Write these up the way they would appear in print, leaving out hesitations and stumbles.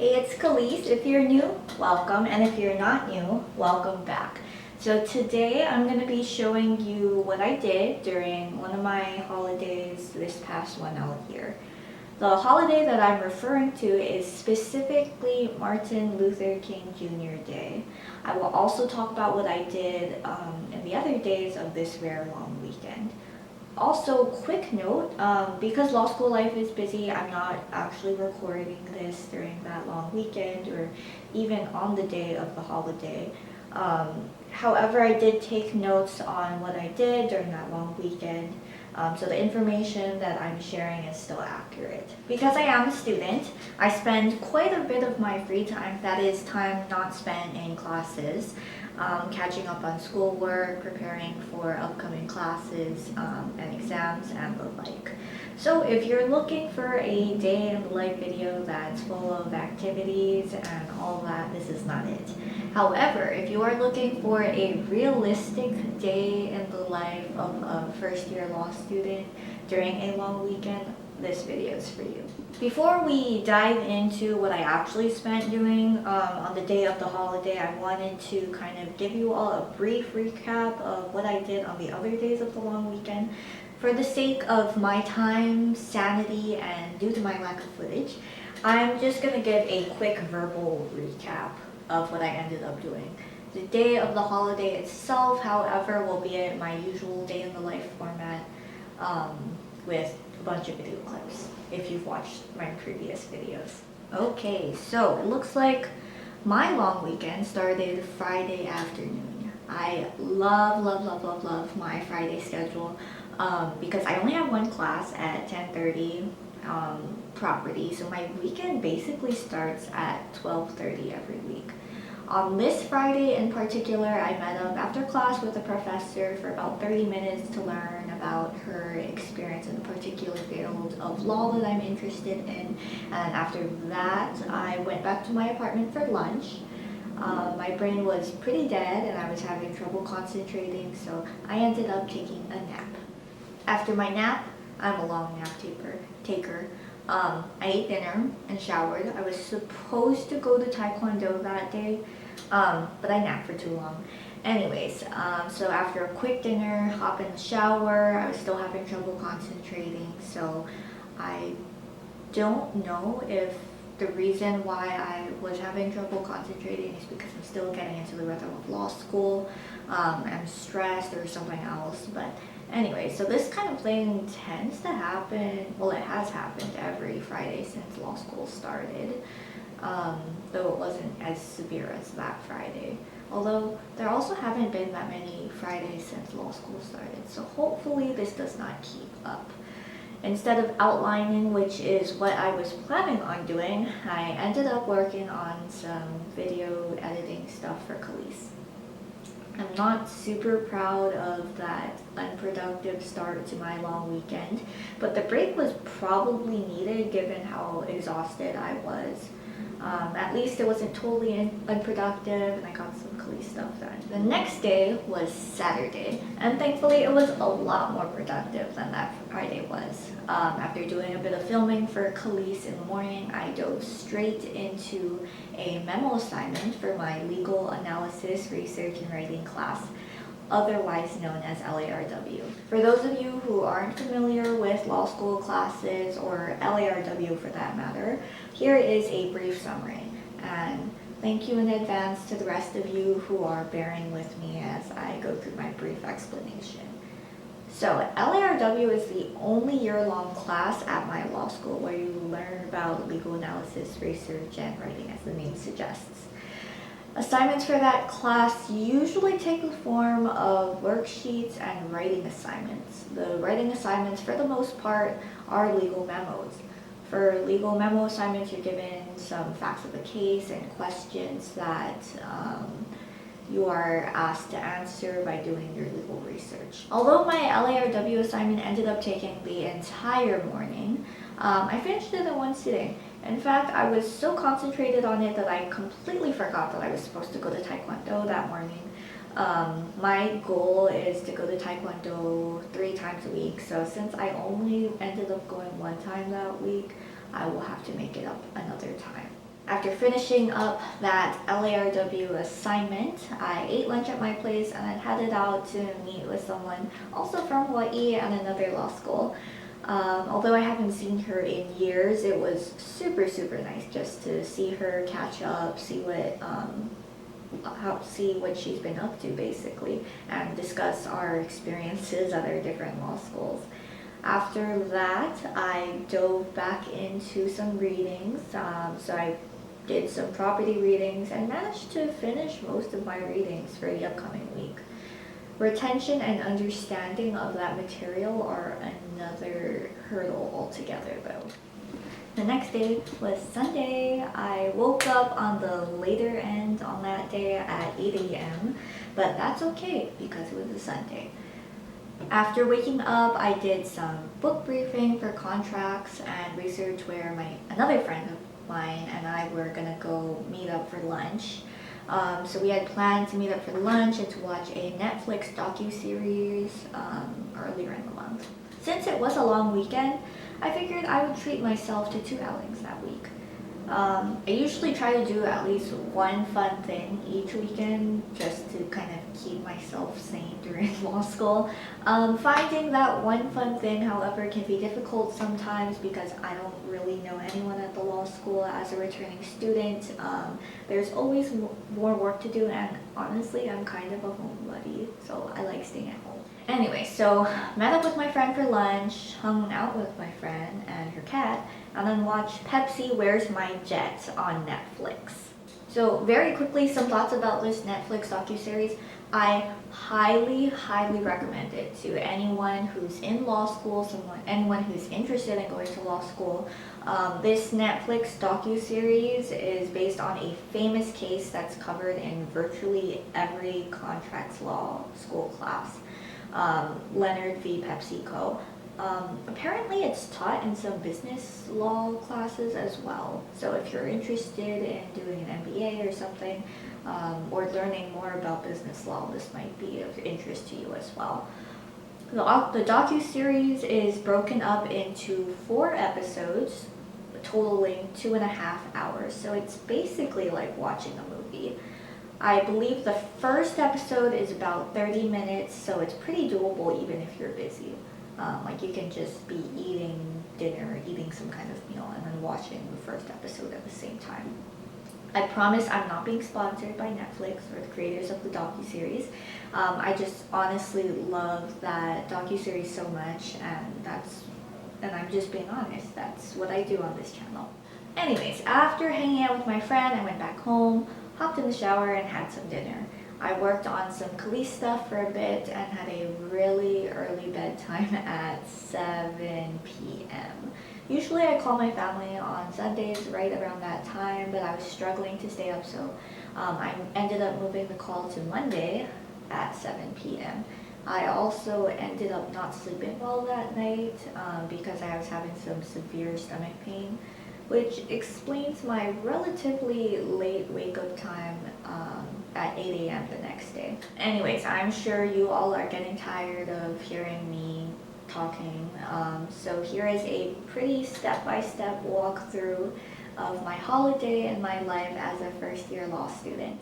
Hey, it's Khalees. If you're new, welcome, and if you're not new, welcome back. So today I'm going to be showing you what I did during one of my holidays this past one out here. The holiday that I'm referring to is specifically Martin Luther King Jr. Day. I will also talk about what I did in the other days of this rare long weekend. Also, quick note, because law school life is busy, I'm not actually recording this during that long weekend or even on the day of the holiday. However, I did take notes on what I did during that long weekend, so the information that I'm sharing is still accurate. Because I am a student, I spend quite a bit of my free time, that is time not spent in classes, catching up on schoolwork, preparing for upcoming classes and exams and the like. So if you're looking for a day in the life video that's full of activities and all that, this is not it. However, if you are looking for a realistic day in the life of a first-year law student during a long weekend, this video is for you. Before we dive into what I actually spent doing on the day of the holiday, I wanted to kind of give you all a brief recap of what I did on the other days of the long weekend. For the sake of my time, sanity, and due to my lack of footage, I'm just going to give a quick verbal recap of what I ended up doing. The day of the holiday itself, however, will be in my usual day in the life format with a bunch of video clips if you've watched my previous videos. Okay, so it looks like my long weekend started Friday afternoon. I love my Friday schedule because I only have one class at 10:30 property, so my weekend basically starts at 12:30 every week. On this Friday in particular, I met up after class with a professor for about 30 minutes to learn about her experience in a particular field of law that I'm interested in. And after that, I went back to my apartment for lunch. My brain was pretty dead and I was having trouble concentrating, so I ended up taking a nap. After my nap, I'm a long nap taker. I ate dinner and showered. I was supposed to go to Taekwondo that day, but I napped for too long. Anyways, so after a quick dinner, hop in the shower, I was still having trouble concentrating, so I don't know if the reason why I was having trouble concentrating is because I'm still getting into the rhythm of law school, I'm stressed or something else, but anyway, so this kind of thing tends to happen, well, it has happened every Friday since law school started, though it wasn't as severe as that Friday. Although there also haven't been that many Fridays since law school started, so hopefully this does not keep up. Instead of outlining, which is what I was planning on doing, I ended up working on some video editing stuff for Khalees. I'm not super proud of that unproductive start to my long weekend, but the break was probably needed given how exhausted I was. At least it wasn't totally unproductive and I got some Khalees stuff done. The next day was Saturday, and thankfully it was a lot more productive than that Friday was. After doing a bit of filming for Khalees in the morning, I dove straight into a memo assignment for my legal analysis, research, and writing class, otherwise known as LARW. For those of you who aren't familiar with law school classes, or LARW for that matter, here is a brief summary. And thank you in advance to the rest of you who are bearing with me as I go through my brief explanation. So LARW is the only year-long class at my law school where you learn about legal analysis, research, and writing, as the name suggests. Assignments for that class usually take the form of worksheets and writing assignments. The writing assignments, for the most part, are legal memos. For legal memo assignments, you're given some facts of the case and questions that you are asked to answer by doing your legal research. Although my LARW assignment ended up taking the entire morning, I finished it in one sitting. In fact, I was so concentrated on it that I completely forgot that I was supposed to go to Taekwondo that morning. My goal is to go to Taekwondo 3 times a week, so since I only ended up going 1 time that week, I will have to make it up another time. After finishing up that LARW assignment, I ate lunch at my place and then headed out to meet with someone also from Hawaii and another law school. Although I haven't seen her in years, it was super nice just to see her, catch up, see what she's been up to basically, and discuss our experiences at our different law schools. After that, I dove back into some readings. So I did some property readings and managed to finish most of my readings for the upcoming week. Retention and understanding of that material are another hurdle altogether though. The next day was Sunday. I woke up on the later end on that day at 8 a.m., but that's okay because it was a Sunday. After waking up, I did some book briefing for contracts and research where another friend of mine and I were gonna go meet up for lunch. So we had planned to meet up for lunch and to watch a Netflix docu-series earlier in the month. Since it was a long weekend, I figured I would treat myself to 2 outings that week. I usually try to do at least one fun thing each weekend just to kind of keep myself sane during law school. Finding that one fun thing, however, can be difficult sometimes because I don't really know anyone at the law school as a returning student. There's always more work to do, and honestly, I'm kind of a homebody, so I like staying at home. Anyway, so met up with my friend for lunch, hung out with my friend and her cat, and then watched Pepsi Where's My Jet on Netflix. So very quickly, some thoughts about this Netflix docuseries. I highly recommend it to anyone who's in law school, anyone who's interested in going to law school. This Netflix docuseries is based on a famous case that's covered in virtually every contracts law school class. Leonard v. PepsiCo. Apparently it's taught in some business law classes as well. So if you're interested in doing an MBA or something, or learning more about business law, this might be of interest to you as well. The docu-series is broken up into 4 episodes, totaling 2.5 hours. So it's basically like watching a movie. I believe the first episode is about 30 minutes, so it's pretty doable even if you're busy. Like you can just be eating dinner, eating some kind of meal, and then watching the first episode at the same time. I promise I'm not being sponsored by Netflix or the creators of the docuseries. I just honestly love that docuseries so much, and I'm just being honest, that's what I do on this channel. Anyways, after hanging out with my friend, I went back home, hopped in the shower, and had some dinner. I worked on some Holi stuff for a bit and had a really early bedtime at 7 p.m. Usually I call my family on Sundays right around that time, but I was struggling to stay up, so I ended up moving the call to Monday at 7 p.m. I also ended up not sleeping well that night because I was having some severe stomach pain, which explains my relatively late wake-up time at 8 a.m. the next day. Anyways, I'm sure you all are getting tired of hearing me talking, so here is a pretty step-by-step walkthrough of my holiday and my life as a first-year law student.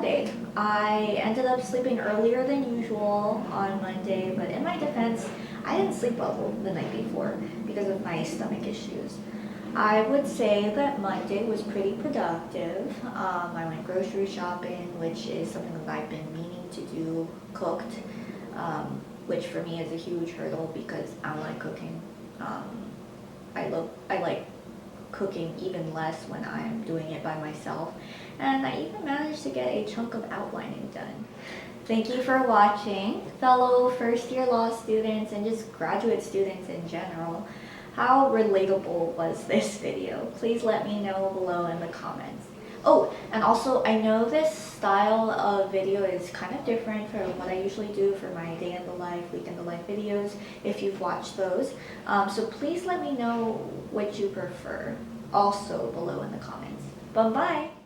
Monday. I ended up sleeping earlier than usual on Monday, but in my defense, I didn't sleep well the night before because of my stomach issues. I would say that Monday was pretty productive. I went grocery shopping, which is something that I've been meaning to do, cooked, which for me is a huge hurdle because I don't like cooking. I like cooking even less when I'm doing it by myself. And I even managed to get a chunk of outlining done. Thank you for watching, fellow first-year law students and just graduate students in general. How relatable was this video? Please let me know below in the comments. Oh, and also I know this style of video is kind of different from what I usually do for my day in the life, week in the life videos, if you've watched those. So please let me know what you prefer also below in the comments. Bye-bye!